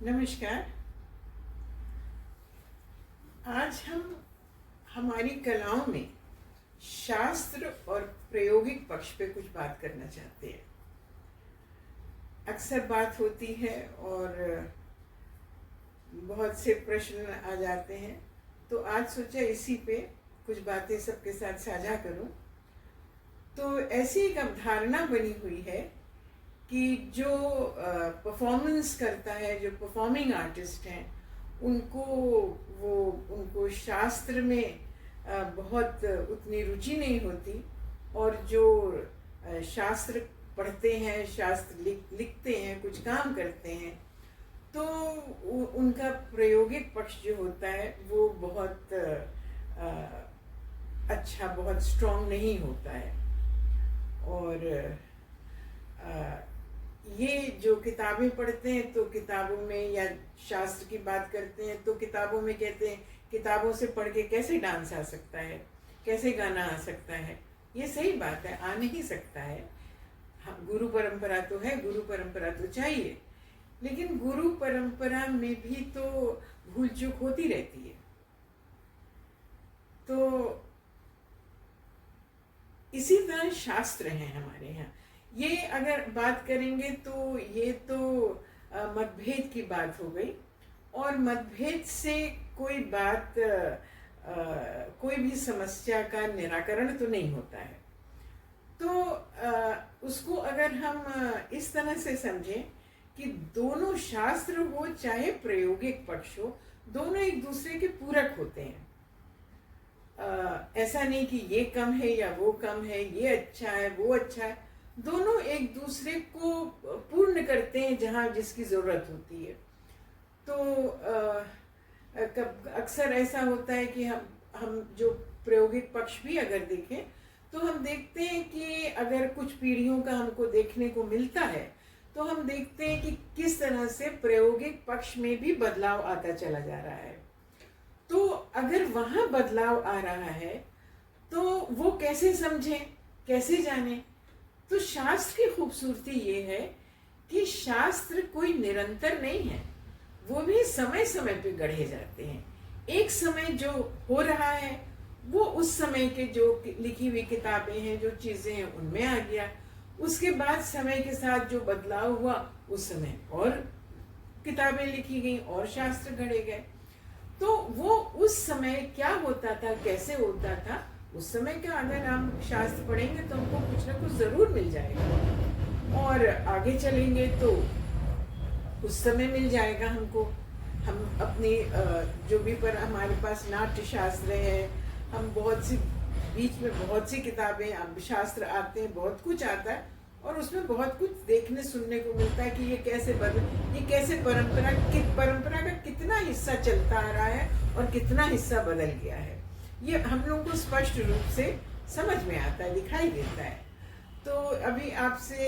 नमस्कार। आज हम हमारी कलाओं में शास्त्र और प्रायोगिक पक्ष पे कुछ बात करना चाहते हैं। अक्सर बात होती है और बहुत से प्रश्न आ जाते हैं, तो आज सोचा इसी पे कुछ बातें सबके साथ साझा करूं। तो ऐसी एक अवधारणा बनी हुई है कि जो परफॉर्मेंस करता है, जो परफॉर्मिंग आर्टिस्ट हैं, उनको शास्त्र में बहुत उतनी रुचि नहीं होती, और जो शास्त्र पढ़ते हैं, शास्त्र लिखते हैं, कुछ काम करते हैं, तो उनका प्रायोगिक पक्ष जो होता है वो बहुत अच्छा, बहुत स्ट्रॉन्ग नहीं होता है। और ये जो किताबें पढ़ते हैं तो किताबों में, या शास्त्र की बात करते हैं तो किताबों में कहते हैं किताबों से पढ़ के कैसे डांस आ सकता है, कैसे गाना आ सकता है। ये सही बात है, आ नहीं सकता है। गुरु परंपरा तो है, गुरु परंपरा तो चाहिए, लेकिन गुरु परंपरा में भी तो भूल चूक होती रहती है। तो इसी तरह शास्त्र हैं हमारे यहाँ। ये अगर बात करेंगे तो ये तो मतभेद की बात हो गई, और मतभेद से कोई बात, कोई भी समस्या का निराकरण तो नहीं होता है। तो उसको अगर हम इस तरह से समझें कि दोनों शास्त्र हो चाहे प्रायोगिक पक्ष हो, दोनों एक दूसरे के पूरक होते हैं। ऐसा नहीं कि ये कम है या वो कम है, ये अच्छा है वो अच्छा है। दोनों एक दूसरे को पूर्ण करते हैं जहाँ जिसकी ज़रूरत होती है। तो अक्सर ऐसा होता है कि हम जो प्रायोगिक पक्ष भी अगर देखें तो हम देखते हैं कि अगर कुछ पीढ़ियों का हमको देखने को मिलता है तो हम देखते हैं कि किस तरह से प्रायोगिक पक्ष में भी बदलाव आता चला जा रहा है। तो अगर वहाँ बदलाव आ रहा है तो वो कैसे समझें, कैसे जानें? तो शास्त्र की खूबसूरती ये है कि शास्त्र कोई निरंतर नहीं है, वो भी समय समय पे गढ़े जाते हैं। एक समय जो हो रहा है वो उस समय के जो लिखी हुई किताबें हैं, जो चीज़ें हैं, उनमें आ गया। उसके बाद समय के साथ जो बदलाव हुआ, उस समय और किताबें लिखी गई और शास्त्र गढ़े गए। तो वो उस समय क्या होता था, कैसे होता था, उस समय का अगर हम शास्त्र पढ़ेंगे तो हमको कुछ ना कुछ जरूर मिल जाएगा, और आगे चलेंगे तो उस समय मिल जाएगा हमको। हम अपनी जो भी पर हमारे पास नाट्य शास्त्र है, हम बहुत सी बीच में बहुत सी किताबें शास्त्र आते हैं, बहुत कुछ आता है, और उसमें बहुत कुछ देखने सुनने को मिलता है कि ये कैसे ये कैसे परंपरा का कितना हिस्सा चलता आ रहा है और कितना हिस्सा बदल गया है। ये हम लोगों को स्पष्ट रूप से समझ में आता है, दिखाई देता है। तो अभी आपसे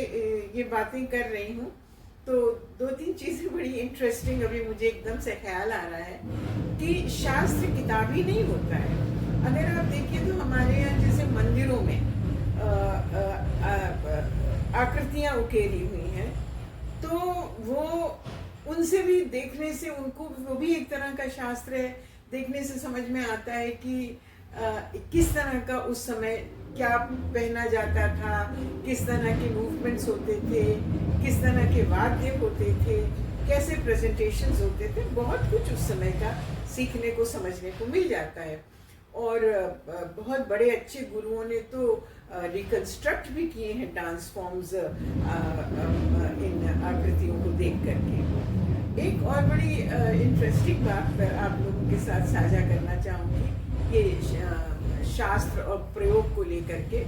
ये बातें कर रही हूँ तो दो तीन चीज़ें बड़ी इंटरेस्टिंग अभी मुझे एकदम से ख्याल आ रहा है कि शास्त्र किताब ही नहीं होता है। अगर आप देखिए तो हमारे यहाँ जैसे मंदिरों में आकृतियाँ उकेरी हुई हैं, तो वो उनसे भी देखने से उनको वो भी एक तरह का शास्त्र है। देखने से समझ में आता है कि किस तरह का उस समय क्या पहना जाता था, किस तरह के मूवमेंट्स होते थे, किस तरह के वाद्य होते थे, कैसे प्रेजेंटेशंस होते थे। बहुत कुछ उस समय का सीखने को, समझने को मिल जाता है। और बहुत बड़े अच्छे गुरुओं ने तो रिकंस्ट्रक्ट भी किए हैं डांस फॉर्म्स इन आकृतियों को देख करके। एक और बड़ी इंटरेस्टिंग बात आप लोगों के साथ साझा करना चाहूँगी, ये शास्त्र और प्रयोग को लेकर के।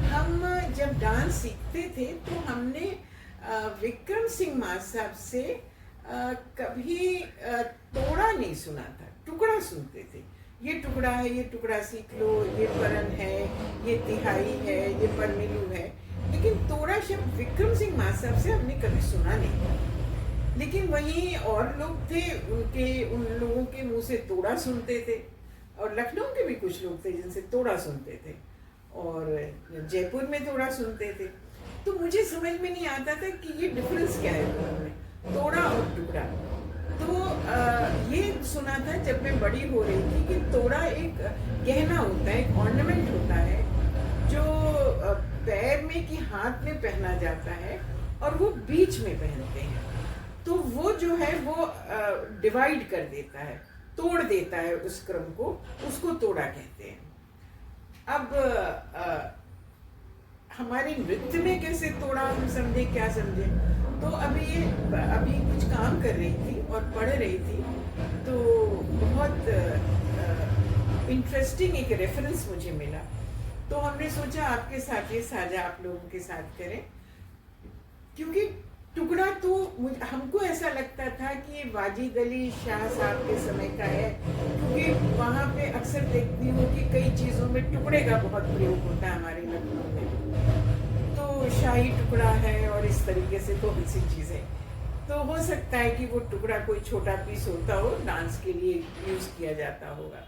हम जब डांस सीखते थे तो हमने विक्रम सिंह मान साहब से कभी तोड़ा नहीं सुना था, टुकड़ा सुनते थे। ये टुकड़ा है, ये टुकड़ा सीख लो, ये परन है, ये तिहाई है, ये परमिलू है। लेकिन तोड़ा शब्द विक्रम सिंह मान साहब से हमने कभी सुना नहीं। लेकिन वहीं और लोग थे, उन लोगों के मुंह से तोड़ा सुनते थे, और लखनऊ के भी कुछ लोग थे जिनसे तोड़ा सुनते थे, और जयपुर में तोड़ा सुनते थे। तो मुझे समझ में नहीं आता था कि ये डिफरेंस क्या है दोनों में, तोड़ा और टुकड़ा। सुना था जब मैं बड़ी हो रही थी कि तोड़ा एक गहना होता है, एक ऑर्नामेंट होता है जो पैर में कि हाथ में पहना जाता है और वो बीच में पहनते हैं। तो वो जो है वो डिवाइड कर देता है, तोड़ देता है उस क्रम को, उसको तोड़ा कहते हैं। अब हमारे नृत्य में कैसे तोड़ा हम समझे, क्या समझे, तो अभी कुछ काम कर रही थी और पढ़ रही थी, तो बहुत इंटरेस्टिंग एक रेफरेंस मुझे मिला, तो हमने सोचा आपके साथ ये साझा आप लोगों के साथ करें। क्योंकि टुकड़ा तो हमको ऐसा लगता था कि वाजिद अली शाह साहब के समय का है, क्योंकि वहाँ पे अक्सर देखती हूँ कि कई चीज़ों में टुकड़े का बहुत प्रयोग होता है हमारे लखनऊ में, तो शाही टुकड़ा है और इस तरीके से बहुत सी चीज़ें। तो हो सकता है कि वो टुकड़ा कोई छोटा पीस होता हो, डांस के लिए यूज़ किया जाता होगा,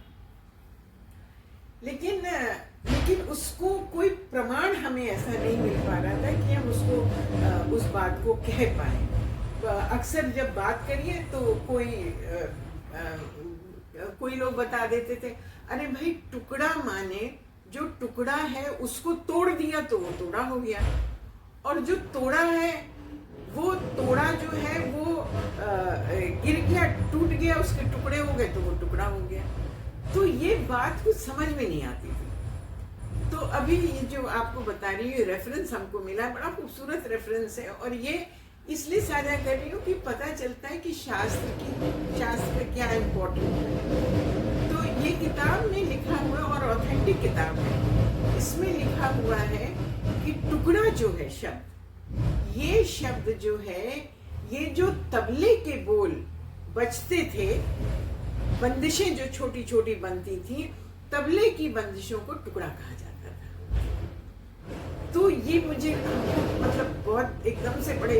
लेकिन उसको कोई प्रमाण हमें ऐसा नहीं मिल पा रहा था कि हम उसको उस बात को कह पाए। अक्सर जब बात करिए तो कोई लोग बता देते थे, अरे भाई टुकड़ा माने जो टुकड़ा है उसको तोड़ दिया तो वो तोड़ा हो गया, और जो तोड़ा है वो तोड़ा जो है वो गिर गया, टूट गया, उसके टुकड़े हो गए तो वो टुकड़ा हो गया। तो ये बात कुछ समझ में नहीं आती थी। तो अभी ये जो आपको बता रही हूँ रेफरेंस हमको मिला, बड़ा खूबसूरत रेफरेंस है, और ये इसलिए साझा कर रही हूँ कि पता चलता है कि शास्त्र क्या इम्पोर्टेंट है। तो ये किताब में लिखा हुआ और ऑथेंटिक किताब है, इसमें लिखा हुआ है कि टुकड़ा जो है शब्द, ये शब्द जो है, ये जो तबले के बोल बजते थे, बंदिशें जो छोटी छोटी बनती थी, तबले की बंदिशों को टुकड़ा कहा जाता था। तो ये मुझे मतलब बहुत एकदम से बड़े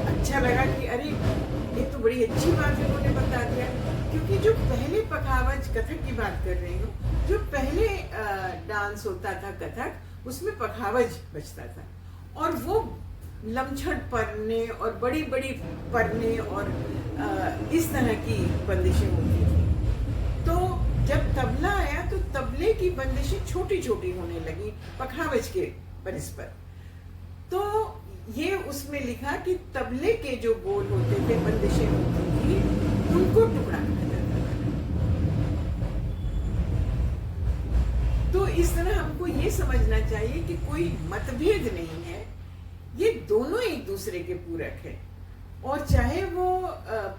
अच्छा लगा कि अरे ये तो बड़ी अच्छी बात इन्होंने बता दिया। क्योंकि जो पहले पखावज, कथक की बात कर रही हूँ, जो पहले डांस होता था कथक, उसमें पखावज बजता था, और वो लमछट परने और बड़ी बड़ी परने और इस तरह की बंदिशें होती थी। तो जब तबला आया तो तबले की बंदिशें छोटी छोटी होने लगी पखावज के परिस्पर। तो ये उसमें लिखा कि तबले के जो बोल होते थे, बंदिशें होती थी, उनको टुकड़ा कहा जाता था। तो इस तरह हमको ये समझना चाहिए कि कोई मतभेद नहीं है, ये दोनों एक दूसरे के पूरक है, और चाहे वो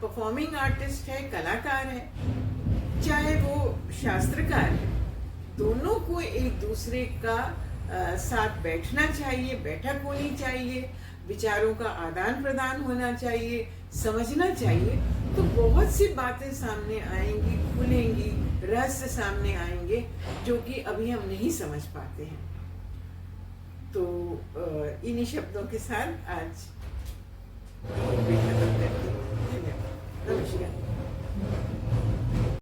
परफॉर्मिंग आर्टिस्ट है, कलाकार है, चाहे वो शास्त्रकार है, दोनों को एक दूसरे का साथ बैठना चाहिए, बैठक होनी चाहिए, विचारों का आदान प्रदान होना चाहिए, समझना चाहिए, तो बहुत सी बातें सामने आएंगी, खुलेंगी, रहस्य सामने आएंगे जो कि अभी हम नहीं समझ पाते हैं। तो इन्हीं शब्दों के साथ आज खत्म करती हूँ। धन्यवाद, नमस्कार।